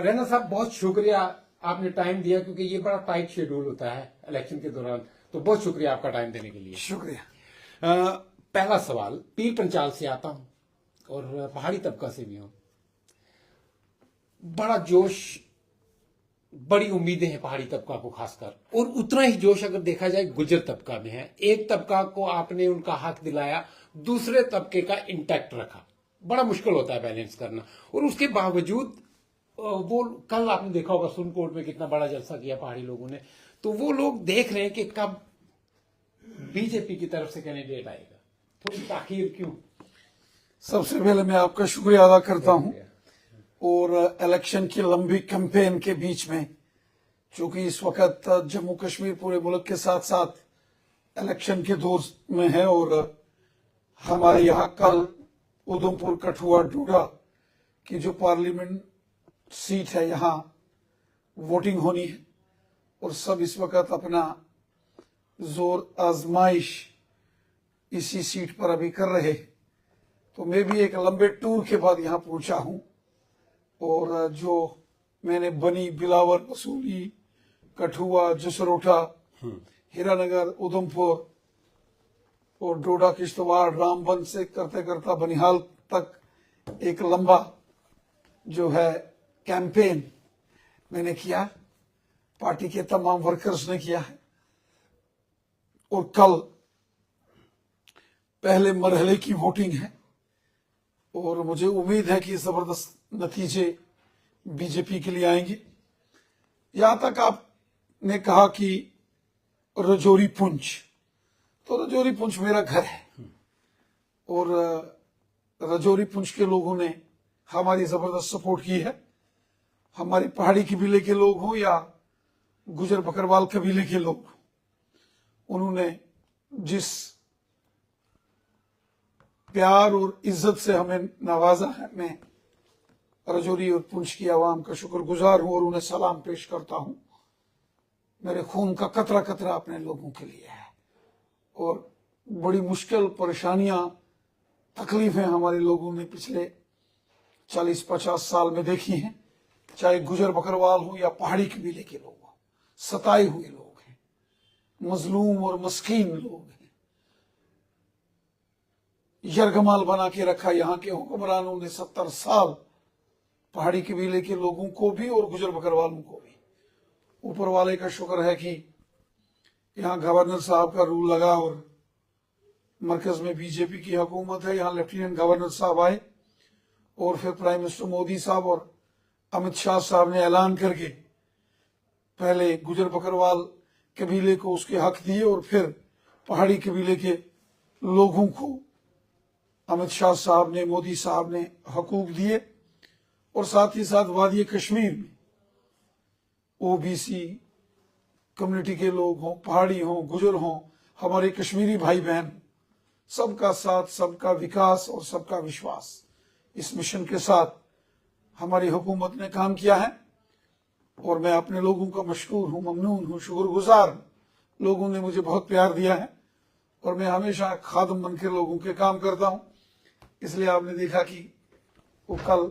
रैना साहब, बहुत शुक्रिया आपने टाइम दिया, क्योंकि ये बड़ा टाइट शेड्यूल होता है इलेक्शन के दौरान। तो बहुत शुक्रिया आपका टाइम देने के लिए। शुक्रिया। पहला सवाल, पीर पंचाल से आता हूं और पहाड़ी तबका से भी हूं। बड़ा जोश, बड़ी उम्मीदें हैं पहाड़ी तबका को खासकर, और उतना ही जोश अगर देखा जाए गुजर तबका में है। एक तबका को आपने उनका हक दिलाया, दूसरे तबके का इंटैक्ट रखा। बड़ा मुश्किल होता है बैलेंस करना, और उसके बावजूद वो कल आपने देखा होगा सुनकोट में कितना बड़ा जलसा किया पहाड़ी लोगों ने। तो वो लोग देख रहे हैं कि कब बीजेपी की तरफ से कैंडिडेट आएगा। थोड़ी ताखीर क्यों? सबसे पहले मैं आपका शुक्रिया अदा करता हूं, और इलेक्शन की लंबी कैंपेन के बीच में, चूंकि इस वक्त जम्मू कश्मीर पूरे मुल्क के साथ साथ इलेक्शन के दौर में है, और हमारे यहाँ कल उधमपुर, कठुआ, डोडा की जो पार्लियामेंट सीट है, यहाँ वोटिंग होनी है, और सब इस वक्त अपना जोर आजमाइश इसी सीट पर अभी कर रहे। तो मैं भी एक लंबे टूर के बाद यहाँ पहुंचा हूं, और जो मैंने बनी, बिलावर, मसूली, कठुआ, जसरोटा, हीरानगर, उधमपुर और डोडा, किश्तवाड़, रामबन से करते करता बनिहाल तक एक लंबा जो है कैंपेन मैंने किया, पार्टी के तमाम वर्कर्स ने किया है। और कल पहले मरहले की वोटिंग है, और मुझे उम्मीद है कि जबरदस्त नतीजे बीजेपी के लिए आएंगे। यहां तक आपने कहा कि रजौरी पुंछ, तो रजौरी पुंछ मेरा घर है, और रजौरी पुंछ के लोगों ने हमारी जबरदस्त सपोर्ट की है। हमारी पहाड़ी कबीले के लोग हों या गुजर बकरवाल कबीले के लोग, उन्होंने जिस प्यार और इज्जत से हमें नवाजा है, मैं रजौरी और पुंछ की आवाम का शुक्रगुजार हूं और उन्हें सलाम पेश करता हूं। मेरे खून का कतरा कतरा अपने लोगों के लिए है, और बड़ी मुश्किल, परेशानियां, तकलीफें हमारे लोगों ने पिछले 40-50 साल में देखी हैं, चाहे गुजर बकरवाल हो या पहाड़ी कबीले के लोग हो। सताए हुए लोग हैं, मजलूम और मस्कीन लोग हैं। यरगमाल बना के रखा यहाँ के हुक्मरानों ने 70 साल, पहाड़ी कबीले के लोगों को भी और गुजर बकरवालों को भी। ऊपर वाले का शुक्र है कि यहाँ गवर्नर साहब का रूल लगा और मरकज में बीजेपी की हुकूमत है। यहाँ लेफ्टिनेंट गवर्नर साहब आए, और फिर प्राइम मिनिस्टर मोदी साहब और अमित शाह साहब ने ऐलान करके पहले गुजर बकरवाल कबीले को उसके हक दिए, और फिर पहाड़ी कबीले के लोगों को अमित शाह साहब ने, मोदी साहब ने हकूक दिए। और साथ ही साथ वादी कश्मीर में ओबीसी कम्युनिटी के लोग हों, पहाड़ी हों, गुजर हों, हमारे कश्मीरी भाई बहन, सबका साथ, सबका विकास और सबका विश्वास, इस मिशन के साथ हमारी हुकूमत ने काम किया है। और मैं अपने लोगों का मशकूर हूं, ममनून हूं, शुक्रगुजार। लोगों ने मुझे बहुत प्यार दिया है, और मैं हमेशा खादम बन के लोगों के काम करता हूं। इसलिए आपने देखा कि वो कल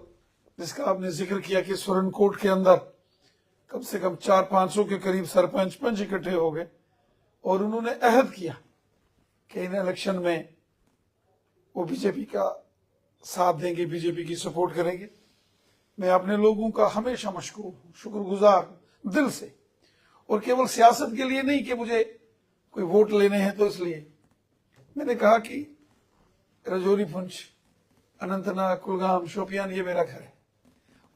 जिसका आपने जिक्र किया कि सुरनकोट के अंदर कम से कम 400-500 के करीब सरपंच पंच इकट्ठे हो गए, और उन्होंने अहद किया कि इन इलेक्शन में वो बीजेपी का साथ देंगे, बीजेपी की सपोर्ट करेंगे। मैं अपने लोगों का हमेशा मशकूर हूं, शुक्रगुजार दिल से, और केवल सियासत के लिए नहीं कि मुझे कोई वोट लेने हैं तो इसलिए। मैंने कहा कि रजौरी पुंछ, अनंतनाग, कुलगाम, शोपियान ये मेरा घर है,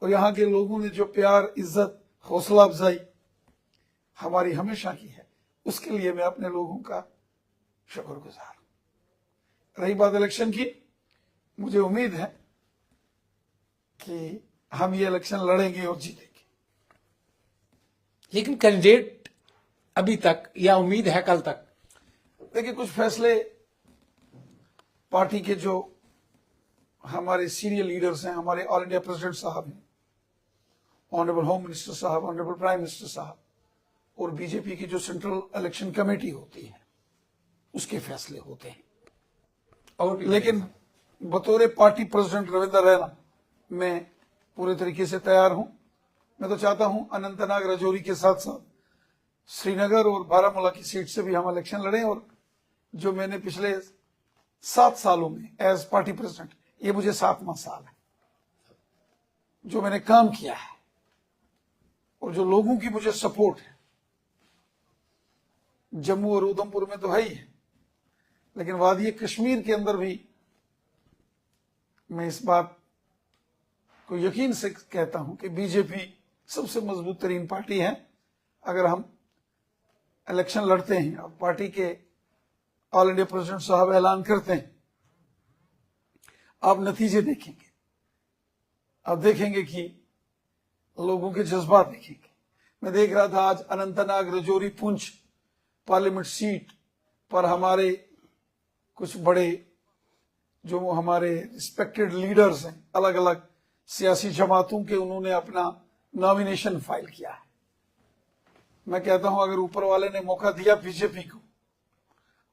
और यहाँ के लोगों ने जो प्यार, इज्जत, हौसला अफजाई हमारी हमेशा की है, उसके लिए मैं अपने लोगों का शुक्रगुजार हूं। रही बात इलेक्शन की, मुझे उम्मीद है कि हम ये इलेक्शन लड़ेंगे और जीतेंगे। लेकिन कैंडिडेट अभी तक, या उम्मीद है कल तक? देखिए, कुछ फैसले पार्टी के जो हमारे सीनियर लीडर्स हैं, हमारे ऑल इंडिया प्रेसिडेंट साहब हैं, ऑनरेबल होम मिनिस्टर साहब, ऑनरेबल प्राइम मिनिस्टर साहब, और बीजेपी की जो सेंट्रल इलेक्शन कमेटी होती है, उसके फैसले होते हैं। और लेकिन बतौर पार्टी प्रेसिडेंट रविंद्र रैना मैं पूरे तरीके से तैयार हूं। मैं तो चाहता हूं अनंतनाग राजौरी के साथ साथ श्रीनगर और बारामूला की सीट से भी हम इलेक्शन लड़ें। और जो मैंने पिछले 7 सालों में एज पार्टी प्रेसिडेंट, ये मुझे 7वां साल है, जो मैंने काम किया है और जो लोगों की मुझे सपोर्ट है, जम्मू और उधमपुर में तो है ही है, लेकिन वादी कश्मीर के अंदर भी मैं इस बात को यकीन से कहता हूं कि बीजेपी सबसे मजबूत तरीन पार्टी है। अगर हम इलेक्शन लड़ते हैं और पार्टी के ऑल इंडिया प्रेसिडेंट साहब ऐलान करते हैं, आप नतीजे देखेंगे, आप देखेंगे कि लोगों के जज्बात देखेंगे। मैं देख रहा था आज अनंतनाग राजौरी पुंछ पार्लियामेंट सीट पर हमारे कुछ बड़े जो हमारे रिस्पेक्टेड लीडर्स हैं अलग अलग सियासी जमातों के, उन्होंने अपना नॉमिनेशन फाइल किया है। मैं कहता हूं अगर ऊपर वाले ने मौका दिया बीजेपी को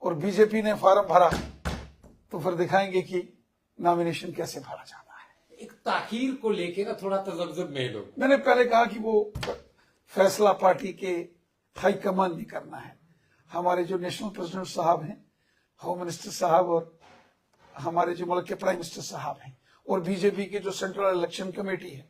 और बीजेपी ने फॉर्म भरा तो फिर दिखाएंगे कि नॉमिनेशन कैसे भरा जाता है। एक ताखीर को लेके ना थोड़ा तजब्जुब में लोग, मैंने पहले कहा कि वो फैसला पार्टी के हाईकमान ने करना है। हमारे जो नेशनल प्रेसिडेंट साहब हैं, होम मिनिस्टर साहब और हमारे जो मुल्क के प्राइम मिनिस्टर साहब हैं और बीजेपी के जो सेंट्रल इलेक्शन कमेटी है,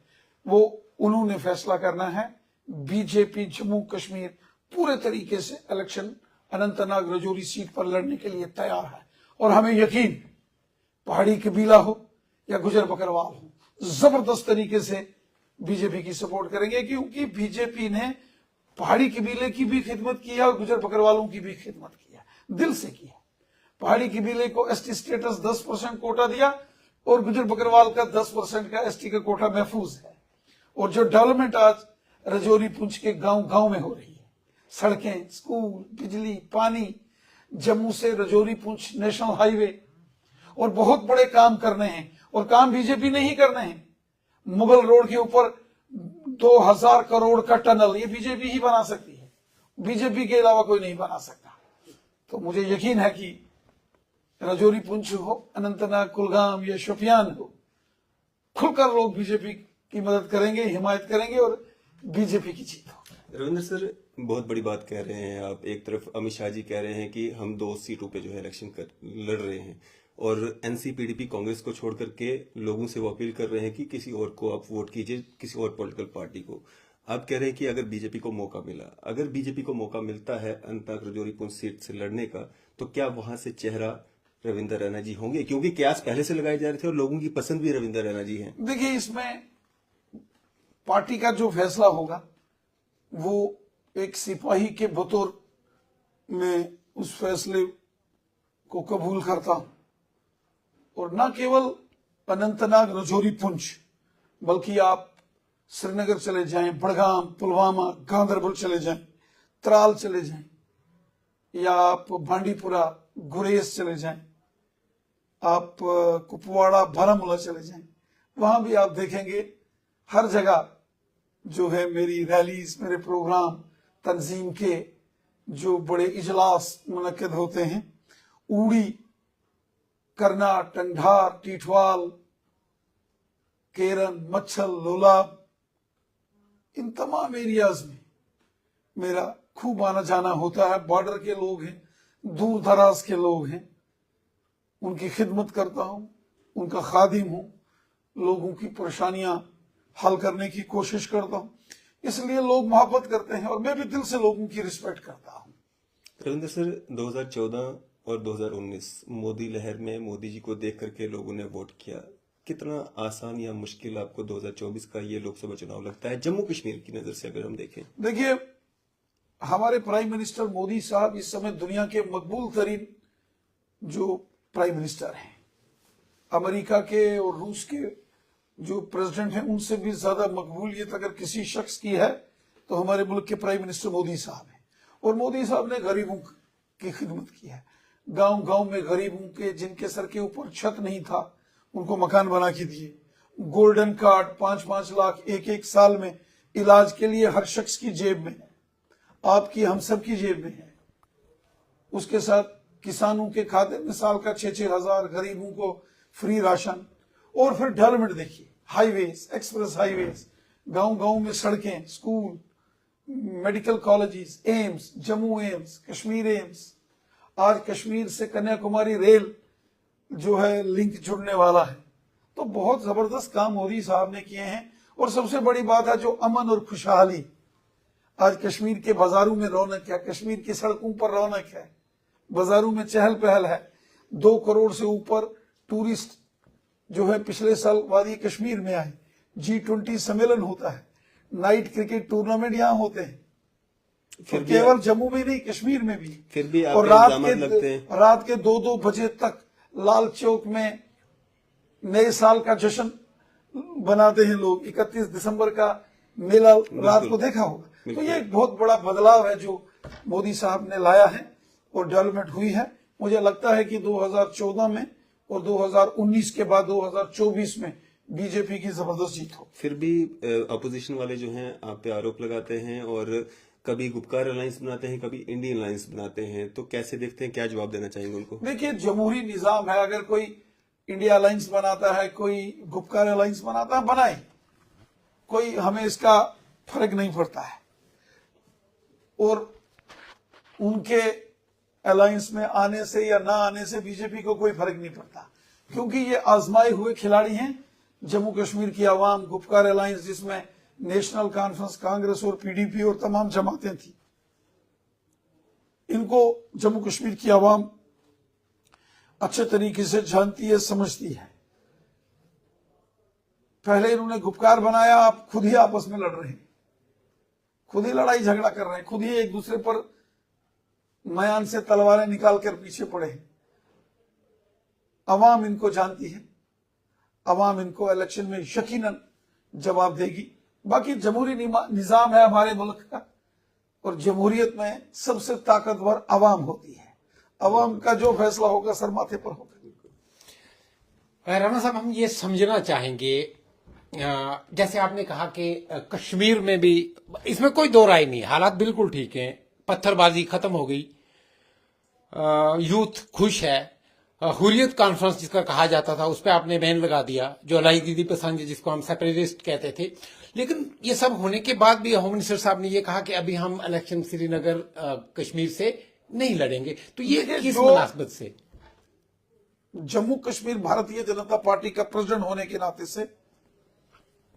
वो उन्होंने फैसला करना है। बीजेपी जम्मू कश्मीर पूरे तरीके से इलेक्शन अनंतनाग राजौरी सीट पर लड़ने के लिए तैयार है और हमें यकीन, पहाड़ी कबीला हो या गुजर बकरवाल हो, जबरदस्त तरीके से बीजेपी की सपोर्ट करेंगे, क्योंकि बीजेपी ने पहाड़ी कबीले की भी खिदमत की है और गुजर बकरवालों की भी खिदमत की है, दिल से की है। पहाड़ी कबीले को एसटी स्टेटस 10% कोटा दिया और गुजर बकरवाल का 10% का एसटी का कोटा महफूज है। और जो डेवलपमेंट आज राजौरी पुंछ के गांव गांव में हो रही है, सड़कें, स्कूल, बिजली, पानी, जम्मू से राजौरी पुंछ नेशनल हाईवे, और बहुत बड़े काम करने हैं और काम बीजेपी ने ही करने हैं। मुगल रोड के ऊपर 2000 करोड़ का टनल ये बीजेपी ही बना सकती है, बीजेपी के अलावा कोई नहीं बना सकता। तो मुझे यकीन है कि राजौरी पुंछ हो, अनंतनाग, कुलगाम या शोपियान हो, खुलकर लोग बीजेपी की मदद करेंगे, हिमायत करेंगे और बीजेपी की जीत हो। रविंद्र सर, बहुत बड़ी बात कह रहे हैं आप। एक तरफ अमित शाह जी कह रहे हैं कि हम 2 सीटों पे जो है इलेक्शन लड़ रहे हैं और एनसीपीडीपी कांग्रेस को छोड़ करके लोगों से वो अपील कर रहे हैं कि किसी और को आप वोट कीजिए, किसी और पॉलिटिकल पार्टी को। आप कह रहे हैं कि अगर बीजेपी को मौका मिला, अगर बीजेपी को मौका मिलता है अनंतनाग राजौरी पुंछ सीट से लड़ने का, तो क्या वहां से चेहरा रविंद्र रैना जी होंगे? क्योंकि कयास पहले से लगाए जा रहे थे और लोगों की पसंद भी रविंद्र रैना जी हैं। देखिए, इसमें पार्टी का जो फैसला होगा वो एक सिपाही के बतौर में उस फैसले को कबूल करता हूं। और न केवल अनंतनाग राजौरी पुंछ, बल्कि आप श्रीनगर चले जाएं, बड़गाम, पुलवामा, गांदरबल चले जाएं, त्राल चले जाएं, या आप बांडीपुरा, गुरेज चले जाएं, आप कुपवाड़ा, बारामूला चले जाएं, वहां भी आप देखेंगे हर जगह जो है मेरी रैलीज, मेरे प्रोग्राम, तंजीम के जो बड़े इजलास मुनक्किद होते हैं, ऊड़ी, करना, टंगढार, टीठवाल, केरन, मच्छल, लोलाब, इन तमाम एरियाज में मेरा खूब आना जाना होता है। बॉर्डर के लोग हैं, दूर दराज के लोग हैं, उनकी खिदमत करता हूं, उनका खादिम हूं, लोगों की परेशानियां हल करने की कोशिश करता हूं, इसलिए लोग मोहब्बत करते हैं और मैं भी दिल से लोगों की रिस्पेक्ट करता हूं। रविंद्र सर, 2014 और 2019 मोदी लहर में मोदी जी को देख करके लोगों ने वोट किया। कितना आसान या मुश्किल आपको 2024 का ये लोकसभा चुनाव लगता है, जम्मू कश्मीर की नजर से अगर हम देखें? देखिए, हमारे प्राइम मिनिस्टर मोदी साहब इस समय दुनिया के मकबूल तरीन जो प्राइम मिनिस्टर हैं, अमेरिका के और रूस के जो प्रेसिडेंट हैं उनसे भी ज्यादा मकबूलियत अगर किसी शख्स की है तो हमारे मुल्क के प्राइम मिनिस्टर मोदी साहब हैं। और मोदी साहब ने गरीबों की खिदमत की है। गांव गांव में गरीबों के जिनके सर के ऊपर छत नहीं था उनको मकान बना के दिए। गोल्डन कार्ड 5-5 लाख एक साल में इलाज के लिए हर शख्स की जेब में है, आपकी हम सब की जेब में है। उसके साथ किसानों के खाते में साल का 6-6 हजार, गरीबों को फ्री राशन। और फिर डेवलपमेंट देखिए, हाईवेज, एक्सप्रेस हाईवेज, गांव गांव में सड़कें, school, medical colleges, AIIMS, Jammu AIIMS, Kashmir AIIMS, आज कश्मीर से कन्याकुमारी रेल जो है लिंक जुड़ने वाला है। तो बहुत जबरदस्त काम मोदी साहब ने किए हैं। और सबसे बड़ी बात है जो अमन और खुशहाली, आज कश्मीर के बाजारों में रौनक है, कश्मीर की सड़कों पर रौनक है, बाजारों में चहल पहल है। 2 करोड़ से ऊपर टूरिस्ट जो है पिछले साल वादी कश्मीर में आए। G20 सम्मेलन होता है, नाइट क्रिकेट टूर्नामेंट यहाँ होते हैं, फिर तो भी केवल जम्मू में नहीं, कश्मीर में भी। फिर भी और आपके इल्जाम लगते हैं। रात के 2-2 बजे तक लाल चौक में नए साल का जश्न बनाते हैं लोग। 31 दिसंबर का मेला रात को देखा होगा। तो ये एक बहुत बड़ा बदलाव है जो मोदी साहब ने लाया है और डेवलपमेंट हुई है। मुझे लगता है कि 2014 में और 2019 के बाद 2024 में बीजेपी की जबरदस्त जीत हो। फिर भी अपोजिशन वाले जो हैं आप पे आरोप लगाते हैं और कभी गुपकार अलायंस बनाते हैं, कभी इंडियन अलायंस बनाते हैं, तो कैसे देखते हैं, क्या जवाब देना चाहेंगे उनको? देखिए, जमहूरी निजाम है, अगर कोई इंडिया अलायंस बनाता है, कोई गुपकार अलायंस बनाता है, बनाए, कोई हमें इसका फर्क नहीं पड़ता है। और उनके अलायंस में आने से या ना आने से बीजेपी को कोई फर्क नहीं पड़ता, क्योंकि ये आजमाए हुए खिलाड़ी हैं। जम्मू कश्मीर की आवाम, गुपकार अलायंस जिसमें नेशनल कॉन्फ्रेंस, कांग्रेस और पीडीपी और तमाम जमातें थी, इनको जम्मू कश्मीर की आवाम अच्छे तरीके से जानती है, समझती है। पहले इन्होंने गुपकार बनाया, आप खुद ही आपस में लड़ रहे हैं, खुद ही लड़ाई झगड़ा कर रहे हैं, खुद ही एक दूसरे पर मयान से तलवारें निकाल कर पीछे पड़े हैं। अवाम इनको जानती है, अवाम इनको इलेक्शन में यकीनन जवाब देगी। बाकी जमहूरी निजाम है हमारे मुल्क का, और जमहूरियत में सबसे ताकतवर अवाम होती है। अवाम का जो फैसला होगा सर माथे पर होगा। राणा साहब, हम ये समझना चाहेंगे, जैसे आपने कहा कि कश्मीर में भी इसमें कोई दो राय नहीं, हालात बिल्कुल ठीक हैं, पत्थरबाजी खत्म हो गई, यूथ खुश है, हुर्रियत कॉन्फ्रेंस जिसका कहा जाता था उस पर आपने बैन लगा दिया, जो अलाई दीदी पसंद जिसको हम सेपरेटिस्ट कहते थे। लेकिन ये सब होने के बाद भी होम मिनिस्टर साहब ने ये कहा कि अभी हम इलेक्शन श्रीनगर कश्मीर से नहीं लड़ेंगे, तो ये किस मुनासबत से? जम्मू कश्मीर भारतीय जनता पार्टी का प्रेसिडेंट होने के नाते से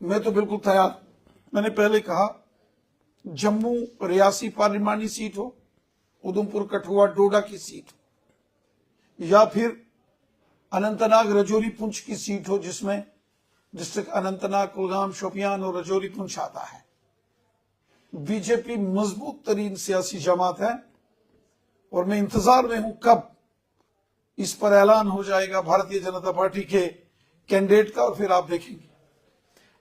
मैं तो बिल्कुल तैयार। मैंने पहले कहा, जम्मू रियासी पार्लिमानी सीट हो, उधमपुर कठुआ डोडा की सीट हो, या फिर अनंतनाग रजौरी पुंछ की सीट हो, जिसमें डिस्ट्रिक्ट अनंतनाग, कुलगाम, शोपियान और रजौरी पुंछ आता है। बीजेपी मजबूत तरीन सियासी जमात है और मैं इंतजार में हूं कब इस पर ऐलान हो जाएगा भारतीय जनता पार्टी के कैंडिडेट का, और फिर आप देखेंगे,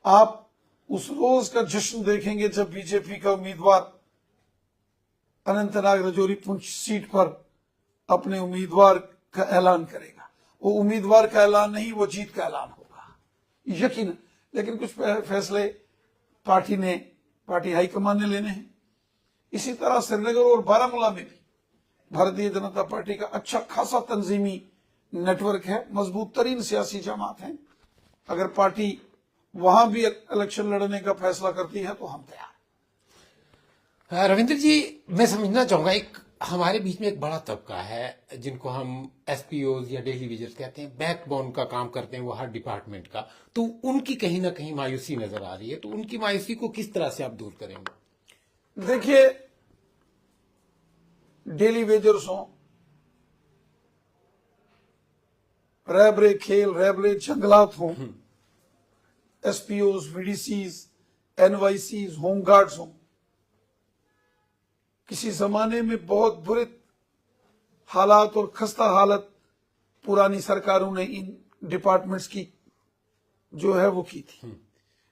आप उस रोज का जश्न देखेंगे जब बीजेपी का उम्मीदवार अनंतनाग रजौरी पुंछ सीट पर अपने उम्मीदवार का ऐलान करेगा। वो उम्मीदवार का ऐलान नहीं, वो जीत का ऐलान होगा यकीन। लेकिन कुछ फैसले पार्टी हाईकमान ने लेने हैं। इसी तरह श्रीनगर और बारामूला में भी भारतीय जनता पार्टी का अच्छा खासा तंजीमी नेटवर्क है, मजबूत तरीन सियासी जमात है। अगर पार्टी वहां भी इलेक्शन लड़ने का फैसला करती है तो हम तैयार। रविंद्र जी, मैं समझना चाहूंगा, एक हमारे बीच में एक बड़ा तबका है जिनको हम एसपीओज या डेली वेजर्स कहते हैं, बैकबोन का काम करते हैं वो हर डिपार्टमेंट का, तो उनकी कहीं ना कहीं मायूसी नजर आ रही है। तो उनकी मायूसी को किस तरह से आप दूर करेंगे? देखिए, डेली वेजर्स हो, रैबरे खेल, रैबरे जंगलात हो, एसपीओज, वीडीसीज, एनवाईसीज, होमगार्ड्स हो, किसी जमाने में बहुत बुरे हालात और खस्ता हालत पुरानी सरकारों ने इन डिपार्टमेंट्स की जो है वो की थी।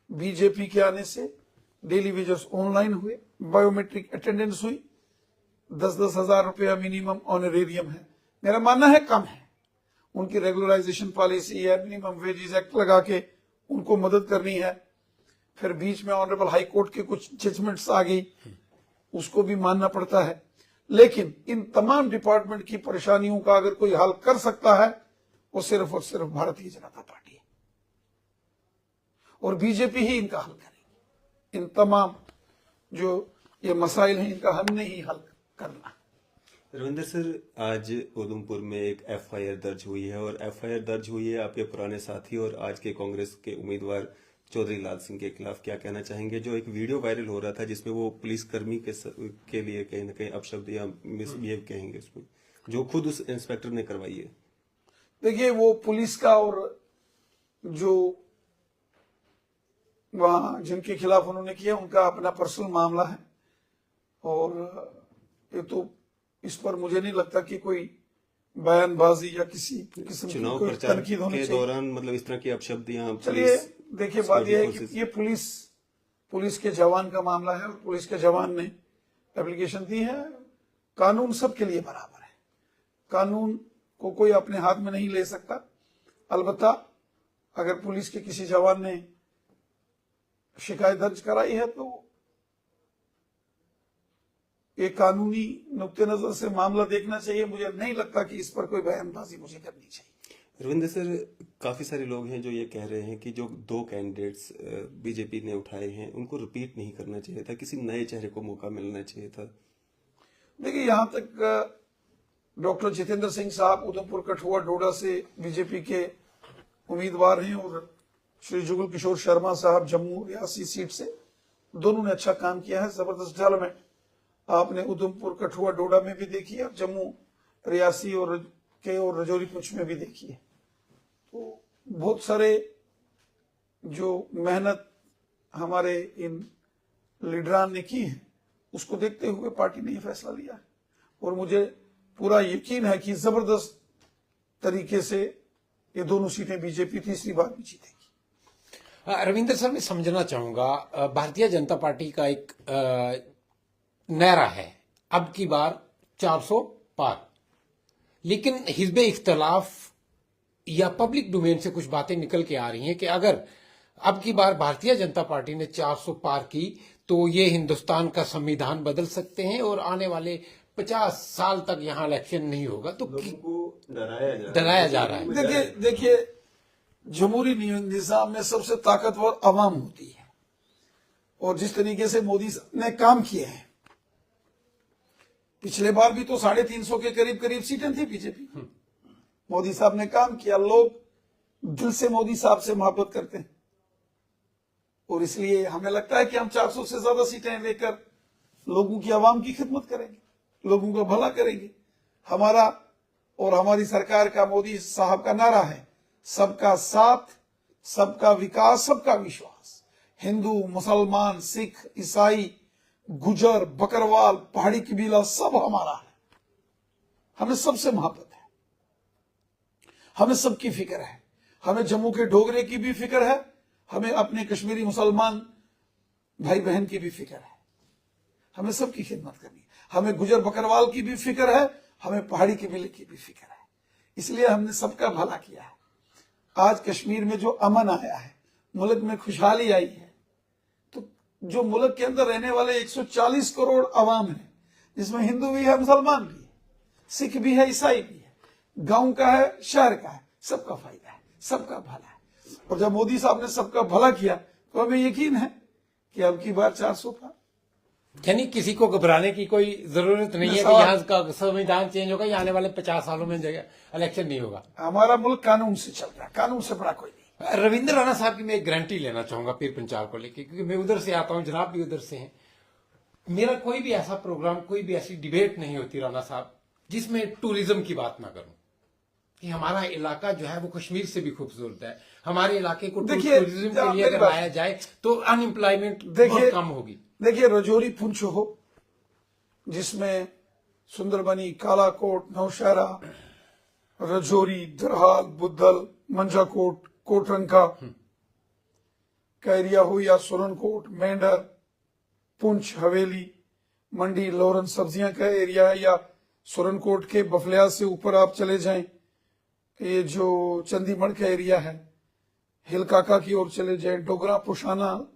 बीजेपी के आने से डेली वेजर्स ऑनलाइन हुए, बायोमेट्रिक अटेंडेंस हुई, 10-10 हजार रुपया मिनिमम ऑनरेरियम है। मेरा मानना है कम है। उनकी रेगुलराइजेशन पॉलिसी है, मिनिमम वेजेस एक्ट लगा के उनको मदद करनी है। फिर बीच में ऑनरेबल हाई कोर्ट के कुछ जजमेंट्स आ गई, उसको भी मानना पड़ता है। लेकिन इन तमाम डिपार्टमेंट की परेशानियों का अगर कोई हल कर सकता है वो सिर्फ और सिर्फ भारतीय जनता पार्टी है, और बीजेपी ही इनका हल करेगी। इन तमाम जो ये मसाइल हैं इनका हमने ही हल करना। रविंदर सर, आज उधमपुर में एक एफआईआर दर्ज हुई है और एफआईआर दर्ज हुई है आपके पुराने साथी और आज के कांग्रेस के उम्मीदवार चौधरी लाल सिंह के खिलाफ। क्या कहना चाहेंगे? जो एक वीडियो वायरल हो रहा था जिसमें वो पुलिसकर्मी के लिए कहीं ना कहीं अपशब्द या मिसबिहेव कहेंगे उसमें, जो खुद उस इंस्पेक्टर ने करवाई है। देखिए, वो पुलिस का और जो वहां जिनके खिलाफ उन्होंने किया उनका अपना पर्सनल मामला है और ये तो इस पर मुझे नहीं लगता कि कोई बयानबाजी या किसी किस्म की चुनाव कोई प्रचार तनकीद होनी के चाहिए। दौरान मतलब इस तरह की अपशब्द या चलिए, देखिए बात यह है कि ये पुलिस के जवान का मामला है और पुलिस के जवान ने एप्लीकेशन दी है। कानून सबके लिए बराबर है, कानून को कोई अपने हाथ में नहीं ले सकता। अलबत्ता अगर पुलिस के किसी जवान ने शिकायत दर्ज कराई है तो एक कानूनी नुक्ते नजर से मामला देखना चाहिए। मुझे नहीं लगता कि इस पर कोई बयानबाजी मुझे करनी चाहिए। रविंद्र सर, काफी सारे लोग हैं जो ये कह रहे हैं कि जो 2 कैंडिडेट्स बीजेपी ने उठाए हैं उनको रिपीट नहीं करना चाहिए था, किसी नए चेहरे को मौका मिलना चाहिए था। देखिए, यहां तक डॉक्टर जितेंद्र सिंह साहब उधमपुर, कठुआ, डोडा से बीजेपी के उम्मीदवार हैं और श्री जुगल किशोर शर्मा साहब जम्मू रियासी सीट से, दोनों ने अच्छा काम किया है। जबरदस्त डेवलपमेंट आपने उधमपुर, कठुआ, डोडा में भी देखी है और जम्मू, रियासी और रजौरी पुंछ में भी देखी है। तो बहुत सारे जो मेहनत हमारे इन लीडरान ने की है उसको देखते हुए पार्टी ने यह फैसला लिया है और मुझे पूरा यकीन है कि जबरदस्त तरीके से ये दोनों सीटें बीजेपी तीसरी बार भी जीतेगी। रविंद्र सर, मैं समझना चाहूंगा, भारतीय जनता पार्टी का एक नारा है अब की बार 400 पार, लेकिन हिज़्ब इख्तलाफ या पब्लिक डोमेन से कुछ बातें निकल के आ रही हैं कि अगर अब की बार भारतीय जनता पार्टी ने 400 पार की तो ये हिंदुस्तान का संविधान बदल सकते हैं और आने वाले 50 साल तक यहां इलेक्शन नहीं होगा। तो लोगों को डराया जा रहा है। देखिए, जमहूरी निजाम में सबसे ताकतवर अवाम होती है और जिस तरीके से मोदी ने काम किए हैं, पिछले बार भी तो 350 के करीब सीटें थी बीजेपी। मोदी साहब ने काम किया, लोग दिल से मोदी साहब से मोहब्बत करते हैं और इसलिए हमें लगता है कि हम 400 से ज्यादा सीटें लेकर लोगों की, आवाम की खिदमत करेंगे, लोगों का भला करेंगे। हमारा और हमारी सरकार का, मोदी साहब का नारा है सबका साथ, सबका विकास, सबका विश्वास। हिंदू, मुसलमान, सिख, ईसाई, गुजर, बकरवाल, पहाड़ी कबीला सब हमारा है। हमें सबसे मोहब्बत है, हमें सबकी फिक्र है। हमें जम्मू के डोगरे की भी फिक्र है, हमें अपने कश्मीरी मुसलमान भाई बहन की भी फिक्र है। हमें सबकी खिदमत करनी है। हमें गुजर बकरवाल की भी फिक्र है, हमें पहाड़ी कबीले की भी फिक्र है। इसलिए हमने सबका भला किया है। आज कश्मीर में जो अमन आया है, मुल्क में खुशहाली आई है, तो जो मुल्क के अंदर रहने वाले 140 करोड़ अवाम है, जिसमें हिंदू भी है, मुसलमान भी है, सिख भी है, ईसाई भी है, गांव का है, शहर का है, सबका फायदा है, सबका भला है। और जब मोदी साहब ने सबका भला किया तो हमें यकीन है कि अब की बार 400 पार। यानी किसी को घबराने की कोई जरूरत नहीं है कि यहाँ का संविधान चेंज होगा या आने वाले 50 सालों में इलेक्शन नहीं होगा। हमारा मुल्क कानून से चल रहा है, कानून से बड़ा कोई नहीं। रविंद्र राणा साहब की मैं एक गारंटी लेना चाहूंगा पीर पंचाल को लेकर, क्योंकि मैं उधर से आता हूं, जनाब भी उधर से हैं। मेरा कोई भी ऐसा प्रोग्राम, कोई भी ऐसी डिबेट नहीं होती राणा साहब जिसमें टूरिज्म की बात ना करूं कि हमारा इलाका जो है वो कश्मीर से भी खूबसूरत है। हमारे इलाके को टूरिज्म के लिए अगर लाया जाए तो अनएम्प्लॉयमेंट बहुत कम होगी। देखिए, रजौरी पुंछ हो जिसमें सुंदरबनी, कालाकोट, नौशहरा, रजौरी, दरहाल, बुद्धल, मंजाकोट, कोटरंका का एरिया हो, या सोरनकोट, मेंढर, पुंछ, हवेली, मंडी, लोरन सब्जियां का एरिया है, या सोरनकोट के बफलिया से ऊपर आप चले जाएं, ये जो चंदीमढ़ का एरिया है, हिलकाका की ओर चले जाएं, डोगरा, पुशाना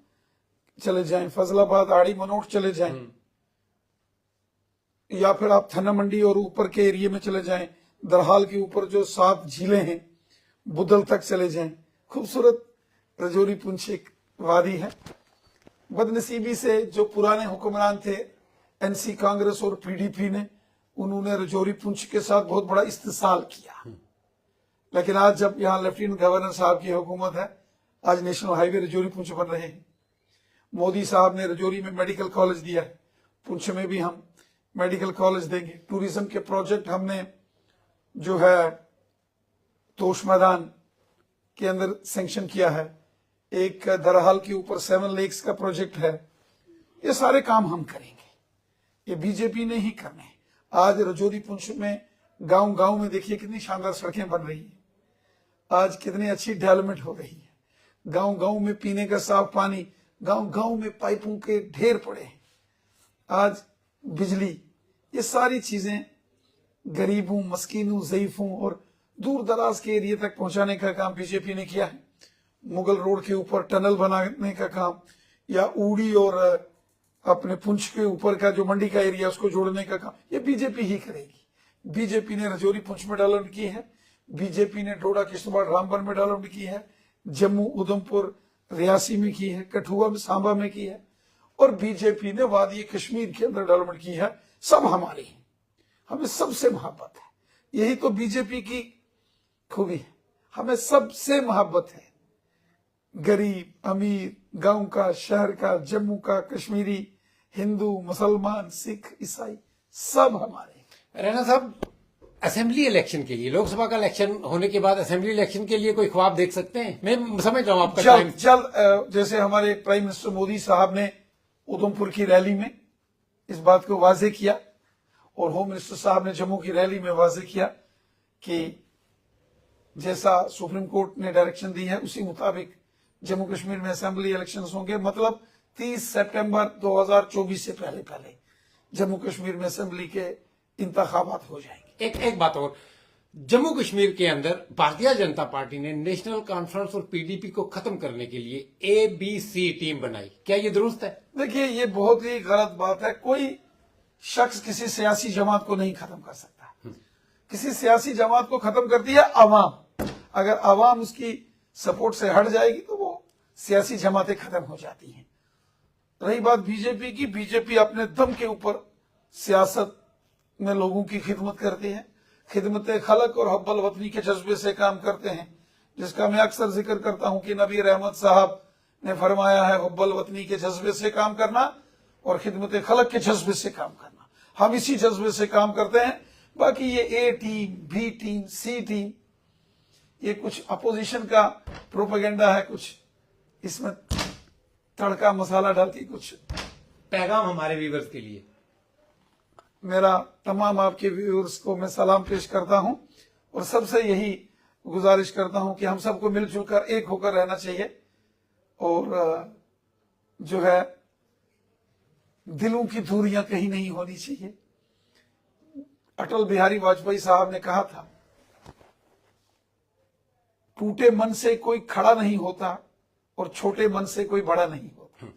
चले जाएं, फजलाबाद, आड़ी, मनोट चले जाएं, या फिर आप थाना मंडी और ऊपर के एरिया में चले जाएं, दरहाल के ऊपर जो 7 झीलें हैं, बुद्धल तक चले जाएं। खूबसूरत रजौरी पुंछ एक वादी है। बदनसीबी से जो पुराने हुक्मरान थे एनसी कांग्रेस और पीडीपी ने, उन्होंने रजौरी पुंछ के साथ बहुत बड़ा इस्तेसाल किया। लेकिन आज जब यहाँ लेफ्टिनेंट गवर्नर साहब की हुकूमत है, आज नेशनल हाईवे रजौरी पुंछ बन रहे हैं। मोदी साहब ने रजौरी में मेडिकल कॉलेज दिया है, पुंछ में भी हम मेडिकल कॉलेज देंगे। टूरिज्म के प्रोजेक्ट हमने जो है तोश मैदान के अंदर सैंक्शन किया है, एक दरहाल के ऊपर 7 लेक्स का प्रोजेक्ट है। ये सारे काम हम करेंगे, ये बीजेपी ने ही करने हैं। आज रजौरी पुंछ में गांव गांव में देखिए कितनी शानदार सड़कें बन रही हैं, आज कितनी अच्छी डेवलपमेंट हो रही है। गांव गांव में पीने का साफ पानी, गांव गांव में पाइपों के ढेर पड़े हैं। आज बिजली, ये सारी चीजें गरीबों, मस्कीनों, ज़ईफों और दूर दराज के एरिया तक पहुंचाने का काम बीजेपी ने किया है। मुगल रोड के ऊपर टनल बनाने का काम, या ऊड़ी और अपने पुंछ के ऊपर का जो मंडी का एरिया उसको जोड़ने का काम, ये बीजेपी ही करेगी। बीजेपी ने रजौरी पुंछ में डेवलपमेंट की है, बीजेपी ने डोडा किश्तवाड़ रामबन में डेवलपमेंट की है, जम्मू उधमपुर रियासी में की है, कठुआ में सांबा में की है, और बीजेपी ने वादी कश्मीर के अंदर डेवलपमेंट की है। सब हमारी है, हमें सबसे मोहब्बत है। यही तो बीजेपी की खूबी है, हमें सबसे मोहब्बत है। गरीब, अमीर, गांव का, शहर का, जम्मू का, कश्मीरी, हिंदू, मुसलमान, सिख, ईसाई, सब हमारे। रैना साहब, असेंबली इलेक्शन के लिए, लोकसभा का इलेक्शन होने के बाद असेंबली इलेक्शन के लिए कोई ख्वाब देख सकते हैं? मैं समझ रहा हूं आपका टाइम। जल्द जैसे हमारे प्राइम मिनिस्टर मोदी साहब ने उधमपुर की रैली में इस बात को वाजे किया, और होम मिनिस्टर साहब ने जम्मू की रैली में वाजे किया कि जैसा सुप्रीम कोर्ट ने डायरेक्शन दी है उसी मुताबिक जम्मू कश्मीर में असेंबली इलेक्शंस होंगे। मतलब 30 सितंबर 2024 से पहले पहले जम्मू कश्मीर में असेंबली के इंतखाबात हो जाएंगे। एक बात और, जम्मू कश्मीर के अंदर भारतीय जनता पार्टी ने नेशनल कॉन्फ्रेंस और पीडीपी को खत्म करने के लिए ABC टीम बनाई, क्या ये दुरुस्त है? देखिए, ये बहुत ही गलत बात है। कोई शख्स किसी सियासी जमात को नहीं खत्म कर सकता। किसी सियासी जमात को खत्म करती है अवाम। अगर अवाम उसकी सपोर्ट से हट जाएगी तो वो सियासी जमातें खत्म हो जाती हैं। रही बात बीजेपी की, बीजेपी अपने दम के ऊपर सियासत में लोगों की खिदमत करती है, खिदमत खलक और हब्बल वतनी के जज्बे से काम करते हैं, जिसका मैं अक्सर जिक्र करता हूं कि नबी रहमत साहब ने फरमाया है हब्बल वतनी के जज्बे से काम करना और खिदमत खलक के जज्बे से काम करना। हम इसी जज्बे से काम करते हैं। बाकी ये A team, B team, C team, ये कुछ अपोजिशन का प्रोपेगेंडा है, कुछ इसमें तड़का मसाला डाल के कुछ। पैगाम हमारे व्यूअर्स के लिए, मेरा तमाम आपके व्यूअर्स को मैं सलाम पेश करता हूं, और सबसे यही गुजारिश करता हूं कि हम सबको मिलजुल कर एक होकर रहना चाहिए, और जो है दिलों की दूरियां कहीं नहीं होनी चाहिए। अटल बिहारी वाजपेयी साहब ने कहा था, टूटे मन से कोई खड़ा नहीं होता और छोटे मन से कोई बड़ा नहीं होता।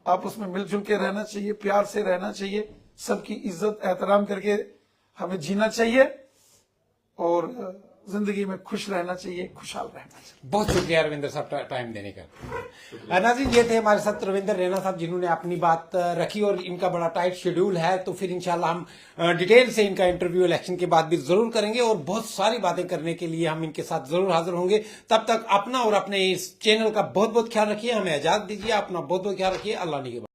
आपस में मिलजुल के रहना चाहिए, प्यार से रहना चाहिए, सबकी इज्जत एहतराम करके हमें जीना चाहिए, और जिंदगी में खुश रहना चाहिए, खुशहाल रहना चाहिए। बहुत शुक्रिया रविंद्र साहब टाइम देने का। नाज़रीन, ये थे हमारे साथ रविंद्र रैना साहब, जिन्होंने अपनी बात रखी, और इनका बड़ा टाइट शेड्यूल है, तो फिर इंशाल्लाह हम डिटेल से इनका इंटरव्यू इलेक्शन के बाद भी जरूर करेंगे, और बहुत सारी बातें करने के लिए हम इनके साथ जरूर हाजिर होंगे। तब तक अपना और अपने इस चैनल का बहुत बहुत ख्याल रखिए, हमें इजाजत दीजिए, अपना बहुत बहुत ख्याल रखिए। अल्लाह निगहबान।